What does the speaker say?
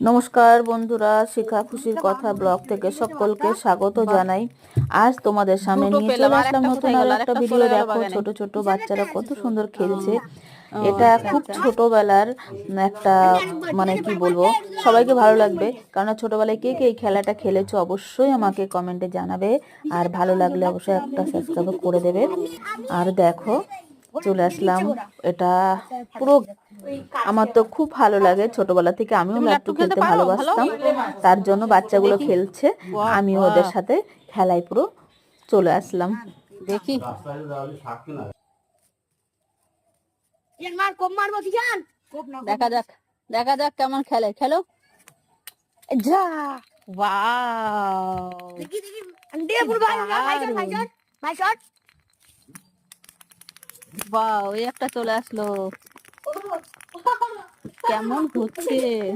নমস্কার বন্ধুরা, শিখা খুশির কথা ব্লগ থেকে সকলকে স্বাগত জানাই। আজ তোমাদের সামনে নিয়ে চলে আসলাম নতুন আর একটা ভিডিও। দেখো ছোট ছোট বাচ্চারা কত সুন্দর খেলছে। এটা খুব ছোটবেলার একটা, মানে কি বলবো, সবাইকে ভালো লাগবে। কারণ ছোটবেলায় কে কে এই খেলাটা খেলেছো অবশ্যই আমাকে কমেন্টে জানাবে। আর ভালো লাগলে অবশ্যই একটা সাবস্ক্রাইব করে দেবে। আর দেখো চলে আসলাম, এটা পুরো আমার তো খুব ভালো লাগে। ছোটবেলা থেকে আমিও লাট্টু খেলতে ভালোবাসতাম, তার জন্য বাচ্চাগুলো খেলছে, আমিও ওদের সাথে খেলায় পুরো চলে আসলাম। দেখি দেখা যাক, দেখা যাক কেমন খেলে। খেলো যা। ওয়াও, বাহ, ওই একটা চলে আসলো। কেমন হচ্ছে